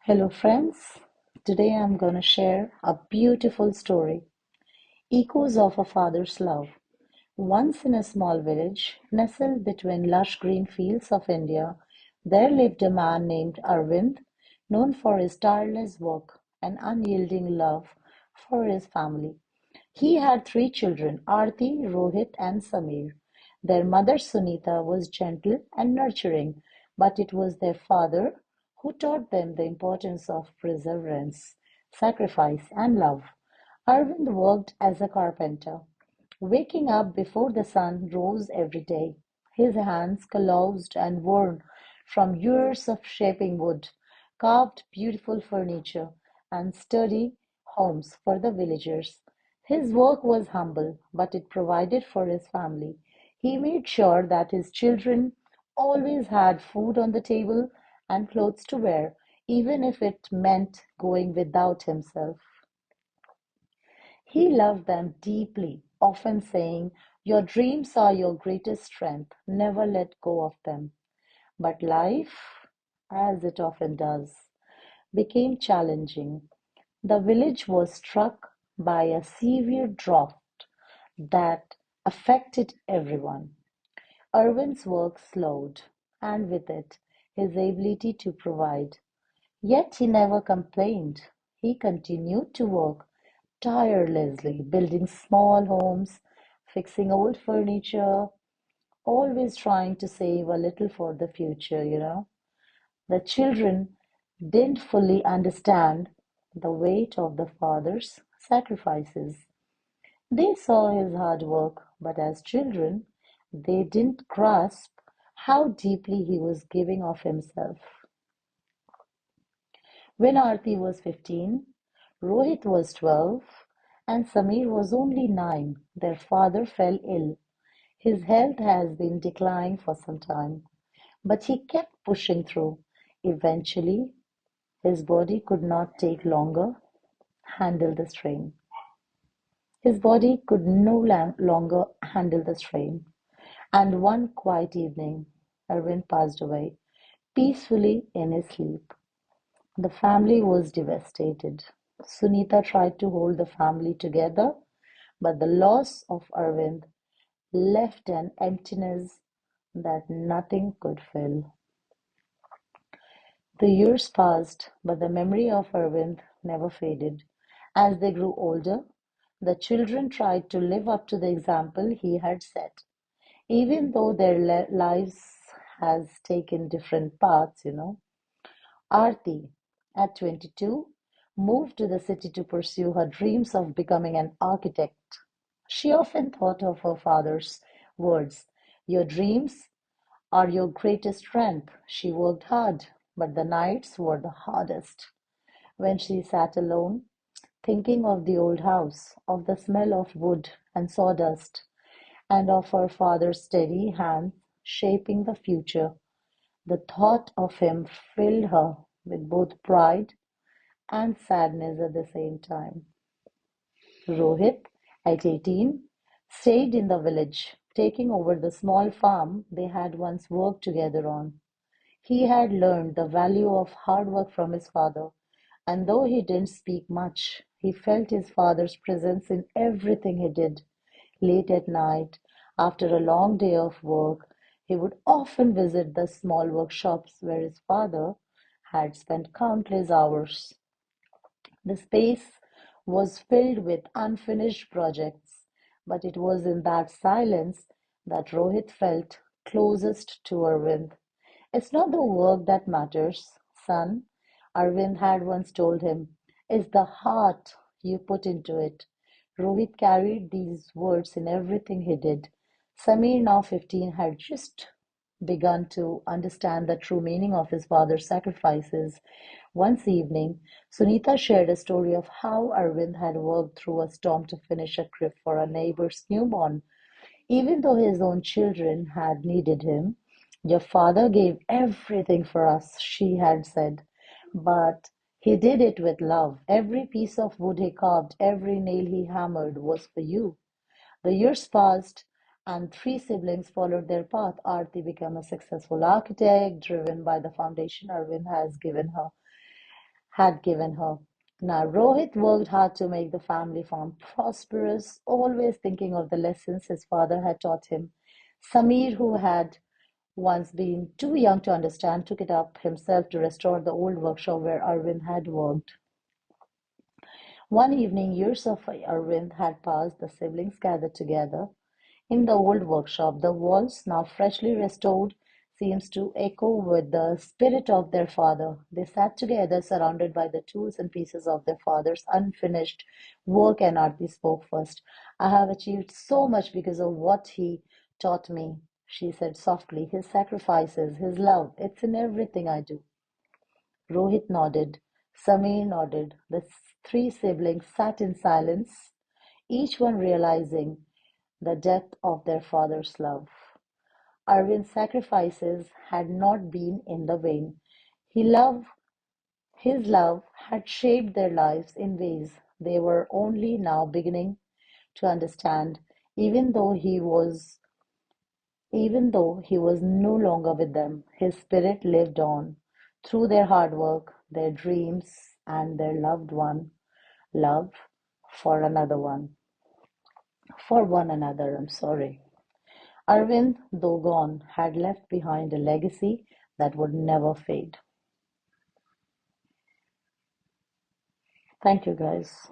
Hello, friends. Today I'm going to share a beautiful story Echoes of a Father's Love. Once in a small village, nestled between lush green fields of India, there lived a man named Arvind, known for his tireless work and unyielding love for his family. He had three children, Aarti, Rohit, and Sameer. Their mother Sunita was gentle and nurturing, but it was their father who taught them the importance of perseverance, sacrifice, and love. Arvind worked as a carpenter, waking up before the sun rose every day, his hands calloused and worn from years of shaping wood, carved beautiful furniture, and sturdy homes for the villagers. His work was humble, but it provided for his family. He made sure that his children always had food on the table and clothes to wear, even if it meant going without himself. He loved them deeply, often saying, "Your dreams are your greatest strength. Never let go of them." But life, as it often does, became challenging. The village was struck by a severe drought that affected everyone. Irwin's work slowed, and with it, his ability to provide. Yet he never complained. He continued to work tirelessly, building small homes, fixing old furniture, always trying to save a little for the future. The children didn't fully understand the weight of the father's sacrifices. They saw his hard work, but as children, they didn't grasp how deeply he was giving of himself. When Aarti was 15, Rohit was 12, and Sameer was only 9, their father fell ill. His health has been declining for some time, but he kept pushing through. Eventually, his body could not take longer handle the strain. His body could no longer handle the strain. And one quiet evening, Arvind passed away peacefully in his sleep. The family was devastated. Sunita tried to hold the family together, but the loss of Arvind left an emptiness that nothing could fill. The years passed, but the memory of Arvind never faded. As they grew older, the children tried to live up to the example he had set, even though their lives has taken different paths. Aarti, at 22, moved to the city to pursue her dreams of becoming an architect. She often thought of her father's words, "Your dreams are your greatest strength." She worked hard, but the nights were the hardest. When she sat alone, thinking of the old house, of the smell of wood and sawdust, and of her father's steady hands shaping the future, the thought of him filled her with both pride and sadness at the same time. Rohit, at 18, stayed in the village, taking over the small farm they had once worked together on. He had learned the value of hard work from his father, and though he didn't speak much, he felt his father's presence in everything he did. Late at night, after a long day of work, he would often visit the small workshops where his father had spent countless hours. The space was filled with unfinished projects, but it was in that silence that Rohit felt closest to Arvind. "It's not the work that matters, son," Arvind had once told him. "It's the heart you put into it." Rohit carried these words in everything he did. Sameer, now 15, had just begun to understand the true meaning of his father's sacrifices. Once evening, Sunita shared a story of how Arvind had worked through a storm to finish a crib for a neighbor's newborn. Even though his own children had needed him, "Your father gave everything for us," she had said. "But he did it with love. Every piece of wood he carved, every nail he hammered was for you." The years passed, and three siblings followed their path. Aarti became a successful architect, driven by the foundation Arvind has given her. had given her. Now, Rohit worked hard to make the family farm prosperous, always thinking of the lessons his father had taught him. Samir, who had once been too young to understand, took it up himself to restore the old workshop where Arvind had worked. One evening, years of Arvind had passed, the siblings gathered together in the old workshop. The walls, now freshly restored, seems to echo with the spirit of their father. They sat together, surrounded by the tools and pieces of their father's unfinished work, and Aarti spoke first. I have achieved so much because of what he taught me, she said softly. His sacrifices, his love, it's in everything I do. Rohit nodded. Samir nodded. The three siblings sat in silence, each one realizing the depth of their father's love. Arvind's sacrifices had not been in the vain. His love had shaped their lives in ways they were only now beginning to understand, even though he was no longer with them. His spirit lived on through their hard work, their dreams, and their love for another one, for one another. I'm sorry. Arvind, though gone, had left behind a legacy that would never fade. Thank you, guys.